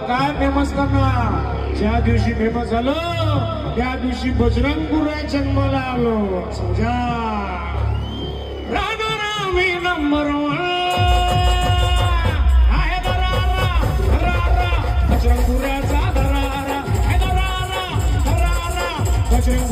काय फेमस करणार? ज्या दिवशी फेमस झालो त्या दिवशी बजरंग पुरा जन्माला आलो. समजा राणा मी नंबर वन आहे. बजरंग पुऱ्याचा दरारा, दरारा, दरारा, बजरंग